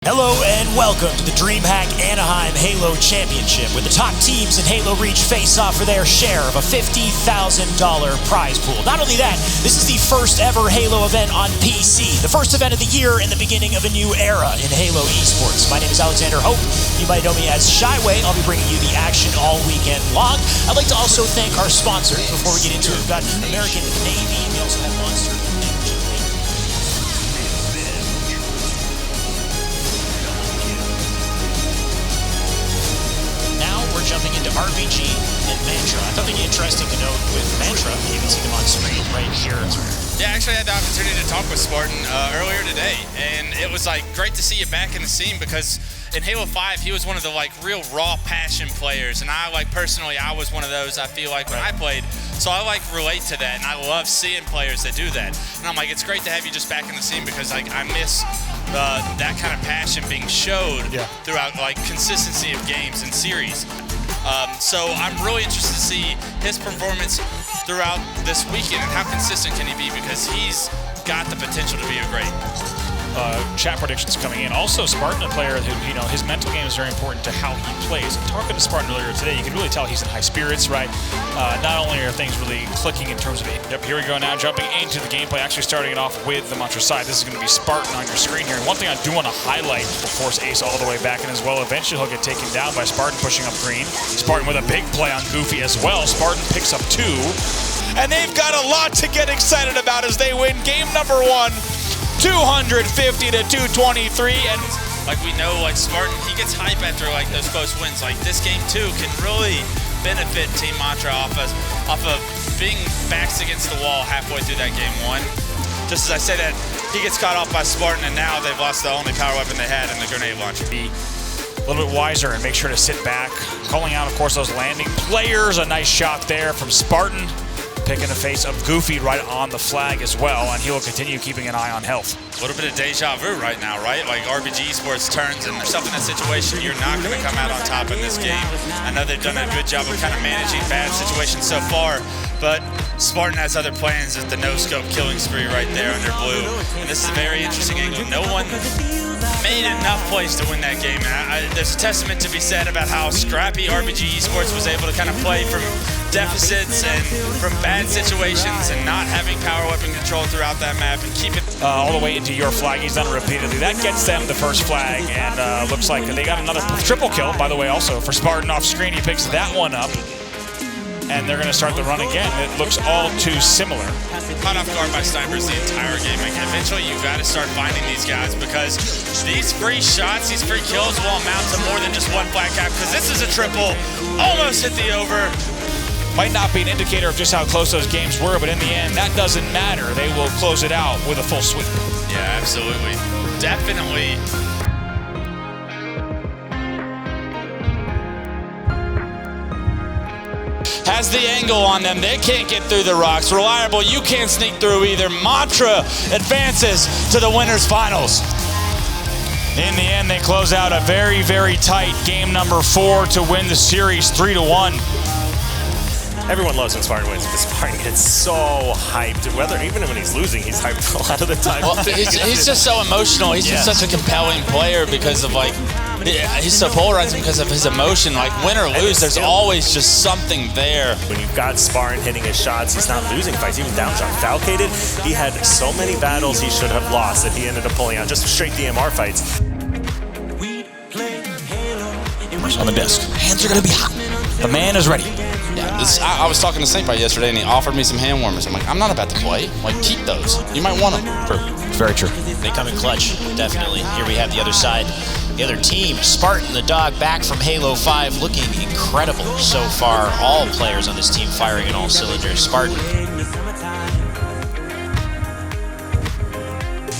Hello and welcome to the Dreamhack Anaheim Halo Championship, where the top teams in Halo Reach face off for their share of a $50,000 prize pool. Not only that, this is the first ever Halo event on PC, the first event of the year and the beginning of a new era in Halo esports. My name is Alexander Hope. You might know me as Shyway. I'll be bringing you the action all weekend long. I'd like to also thank our sponsors before we get into it. We've got American Navy. We also have Monster. Jumping into RPG and Mantra. Something interesting to note with Mantra, you can see them on screen right here. Yeah, actually I had the opportunity to talk with Spartan earlier today, and it was great to see you back in the scene, because in Halo 5 he was one of the real raw passion players, and I personally I was one of those, I feel like, when I played. So I relate to that, and I love seeing players that do that. And I'm it's great to have you just back in the scene, because I miss that kind of passion being showed throughout consistency of games and series. So I'm really interested to see his performance throughout this weekend, and how consistent can he be, because he's got the potential to be a great. Chat predictions coming in. Also, Spartan, a player who, his mental game is very important to how he plays. And talking to Spartan earlier today, you can really tell he's in high spirits, right? Not only are things really clicking in terms of it. Yep, here we go now, jumping into the gameplay, actually starting it off with the Mantra side. This is going to be Spartan on your screen here. And one thing I do want to highlight, will force Ace all the way back in as well. Eventually he'll get taken down by Spartan pushing up green. Spartan with a big play on Goofy as well. Spartan picks up 2. And they've got a lot to get excited about as they win game number 1. 250 to 223, and we know, Spartan, he gets hype after those close wins. This game too can really benefit Team Mantra off of being backs against the wall halfway through that game 1. Just as I say that, he gets caught off by Spartan, and now they've lost the only power weapon they had in the grenade launcher. Be a little bit wiser and make sure to sit back. Calling out, of course, those landing players. A nice shot there from Spartan. Picking the face of Goofy right on the flag as well, and he will continue keeping an eye on health. A little bit of deja vu right now, right? RPG esports turns, and yourself in that situation, you're not going to come out on top in this game. I know they've done a good job of kind of managing bad situations so far, but Spartan has other plans at the no-scope killing spree right there under blue. And this is a very interesting angle. No one made enough plays to win that game. And there's a testament to be said about how scrappy RPG esports was able to kind of play from deficits and from bad situations and not having power weapon control throughout that map and keep it all the way into your flag. He's done it repeatedly. That gets them the first flag, and looks like they got another triple kill, by the way, also for Spartan off screen. He picks that one up, and they're going to start the run again. It looks all too similar. Caught off guard by snipers the entire game. Eventually, you've got to start finding these guys, because these free shots, these free kills will amount to more than just one flag cap, because this is a triple. Almost hit the over. Might not be an indicator of just how close those games were, but in the end, that doesn't matter. They will close it out with a full sweep. Yeah, absolutely. Definitely. Has the angle on them. They can't get through the rocks. Reliable, you can't sneak through either. Mantra advances to the winners finals. In the end, they close out a very, very tight game number 4 to win the series 3-1. Everyone loves when Spartan wins, because Spartan gets so hyped. Even when he's losing, he's hyped a lot of the time. Well, he's just so emotional. He's just such a compelling player because of he's so polarizing because of his emotion. Win or lose, there's always just something there. When you've got Spartan hitting his shots, he's not losing fights, even down shot. Falcated, he had so many battles he should have lost that he ended up pulling out just straight DMR fights. On the disc. Hands are going to be hot. The man is ready. Yeah, I was talking to Saintbite yesterday, and he offered me some hand warmers. I'm I'm not about to play. Keep those. You might want them. True. It's very true. They come in clutch, definitely. Here we have the other side. The other team, Spartan, the dog, back from Halo 5, looking incredible so far. All players on this team firing in all cylinders. Spartan.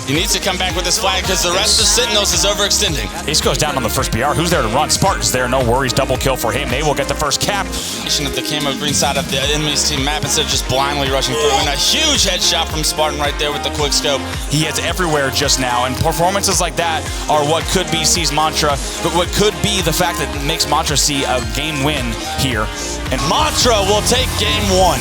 He needs to come back with this flag, because the rest of Sentinels is overextending. Ace goes down on the first BR. Who's there to run? Spartan's there. No worries. Double kill for him. They will get the first cap. Of the camo green side of the enemy's team map instead of just blindly rushing through. And a huge headshot from Spartan right there with the quick scope. He hits everywhere just now, and performances like that are what could be sees Mantra, but what could be the fact that makes Mantra see a game win here. And Mantra will take game 1.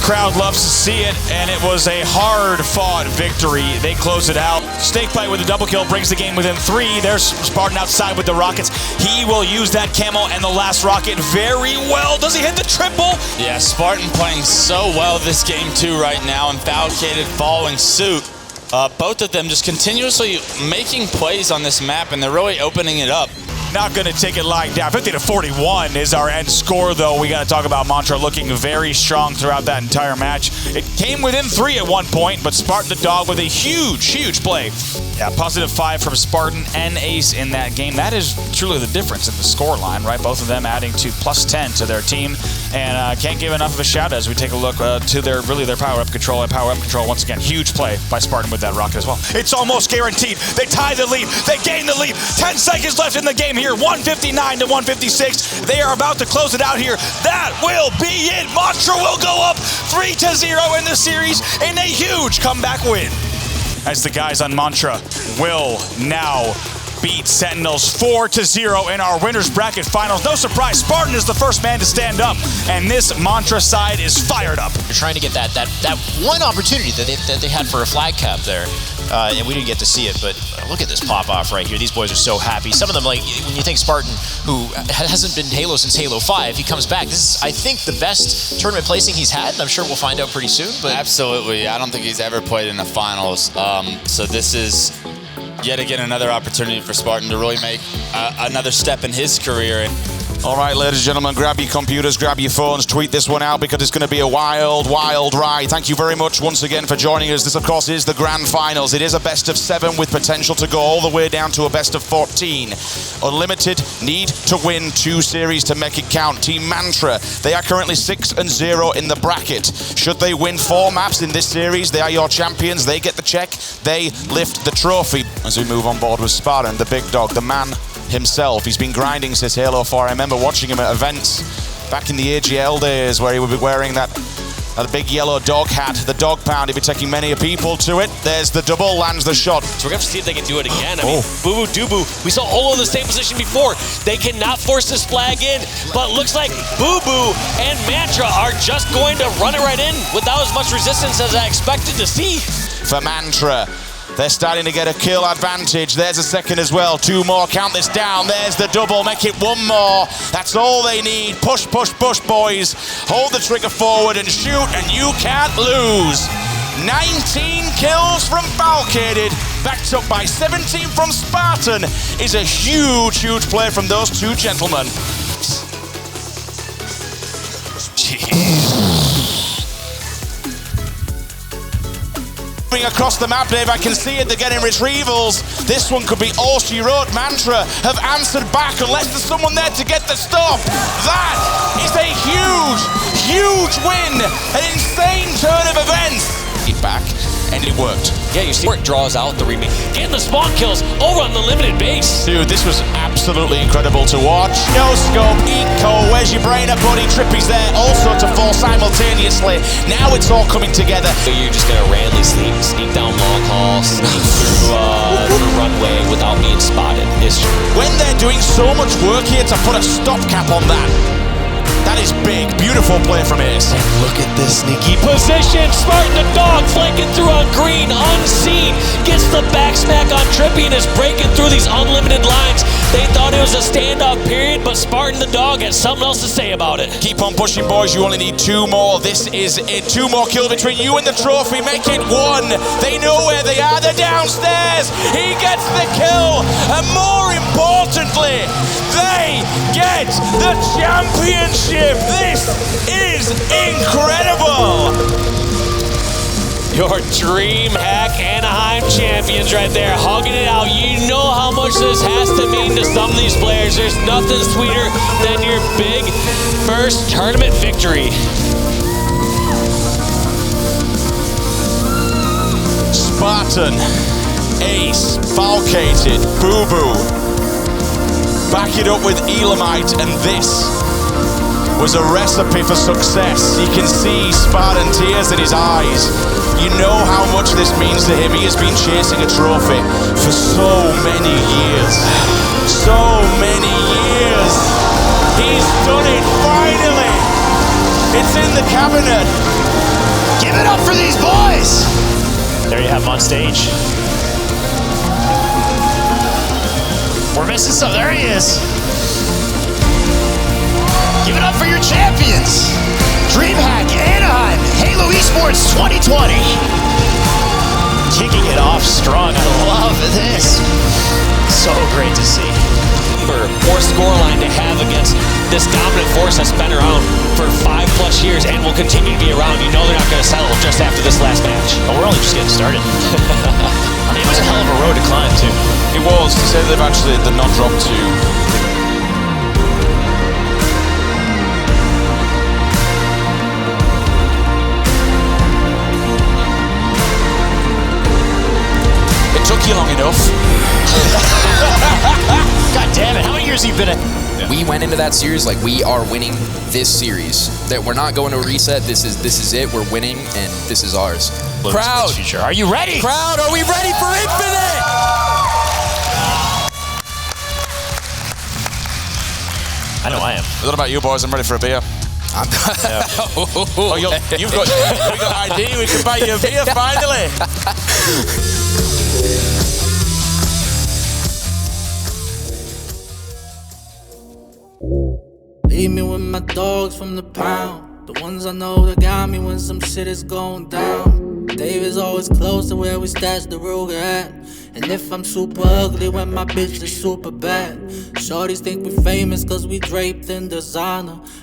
Crowd loves to see it, and it was a hard-fought victory. They close it out. Snakebite with a double kill brings the game within 3. There's Spartan outside with the rockets. He will use that camo and the last rocket very well. Does he hit the triple? Yeah, Spartan playing so well this game too right now, and Falcated following suit. Both of them just continuously making plays on this map, and they're really opening it up. Not going to take it lying down. 50-41 is our end score, though. We got to talk about Mantra looking very strong throughout that entire match. It came within 3 at one point, but Spartan the Dog with a huge play. Yeah, +5 from Spartan and Ace in that game. That is truly the difference in the score line, right? Both of them adding to +10 to their team. And can't give enough of a shout as we take a look to their power-up control. And power-up control, once again, huge play by Spartan with that rocket as well. It's almost guaranteed. They tie the lead. They gain the lead. 10 seconds left in the game here. 159-156. They are about to close it out here. That will be it. Mantra will go up 3-0 in the series in a huge comeback win. As the guys on Mantra will now beat Sentinels 4-0 in our winners bracket finals. No surprise, Spartan is the first man to stand up, and this Mantra side is fired up. You're trying to get that one opportunity that they had for a flag cap there, and we didn't get to see it, but look at this pop-off right here. These boys are so happy. Some of them, like, when you think Spartan, who hasn't been Halo since Halo 5, he comes back. This is, I think, the best tournament placing he's had, and I'm sure we'll find out pretty soon. But Absolutely. I don't think he's ever played in the finals, so this is yet again another opportunity for Spartan to really make another step in his career. All right, ladies and gentlemen, grab your computers, grab your phones, tweet this one out because it's going to be a wild ride. Thank you very much once again for joining us. This, of course, is the grand finals. It is a best of 7 with potential to go all the way down to a best of 14. Unlimited need to win 2 series to make it count. Team Mantra, they are currently 6-0 in the bracket. Should they win 4 maps in this series, they are your champions. They get the check. They lift the trophy. As we move on board with Spartan, the big dog, the man himself. He's been grinding since Halo 4. I remember watching him at events back in the AGL days where he would be wearing that big yellow dog hat, the dog pound. He'd be taking many people to it. There's the double, lands the shot. So we're going to see if they can do it again. I mean, Boo Boo Doo-Boo, we saw Olo in the same position before. They cannot force this flag in, but it looks like Boo Boo and Mantra are just going to run it right in without as much resistance as I expected to see. For Mantra, they're starting to get a kill advantage. There's a second as well. 2 more. Count this down. There's the double. Make it 1 more. That's all they need. Push, push, push, boys. Hold the trigger forward and shoot, and you can't lose. 19 kills from Falcated, backed up by 17 from Spartan, is a huge play from those 2 gentlemen. Across the map, Dave, I can see it. They're getting retrievals. This one could be all she wrote. Mantra have answered back unless there's someone there to get the stop. That is a huge win. An insane turn of events. Get back, and it worked. Yeah, you see where it draws out the remake. Getting the spawn kills over on the limited base. Dude, this was absolutely incredible to watch. No scope, eco, where's your brain up, buddy? Trippy's there, also to fall simultaneously. Now it's all coming together. So you're just gonna randomly sneak down long haul, sneak through the runway without being spotted. It's true. When they're doing so much work here to put a stopgap on that, that is big. Beautiful play from Ace. And look at this sneaky position. Spartan the Dog flanking through on green, unseen. Gets the back smack on Trippy and is breaking through these unlimited lines. They thought it was a standoff period, but Spartan the Dog has something else to say about it. Keep on pushing, boys. You only need 2 more. This is it. 2 more kills between you and the trophy. Make it 1. They know where they are. They're downstairs. He gets the kill. And more importantly, they get the championship. This is incredible. Your Dreamhack Anaheim champions right there, hugging it out. You know how much this has to mean to some of these players. There's nothing sweeter than your big first tournament victory. Spartan, Ace, Falcated, Boo Boo. Back it up with Elamite, and this was a recipe for success. You can see Spartan tears in his eyes. You know how much this means to him. He has been chasing a trophy for so many years. So many years. He's done it, finally. It's in the cabinet. it up for these boys! There you have him on stage. We're missing some. There he is. Give it up for your champions. Dreamhack Anaheim Halo Esports 2020. Kicking it off strong. I love this. So great to see. More scoreline to have against this dominant force that's been around for 5+ years and will continue to be around. You know they're not going to settle just after this last match. But we're only just getting started. I mean, it was a hell of a road to climb, too. It was. They said they've not dropped to. It took you long enough. God damn it, how many years have you been in? We went into that series like we are winning this series. That we're not going to a reset. This is it. We're winning, and this is ours. Crowd, future. Are you ready? Crowd, are we ready for Infinite? I know I am. What about you boys? I'm ready for a beer. You've got ID. We can buy you a beer finally. Leave me with my dogs from the pound, the ones I know that got me when some shit is going down. Dave is always close to where we stash the Ruger at. And if I'm super ugly when my bitch is super bad, shorties think we famous cause we draped in designer.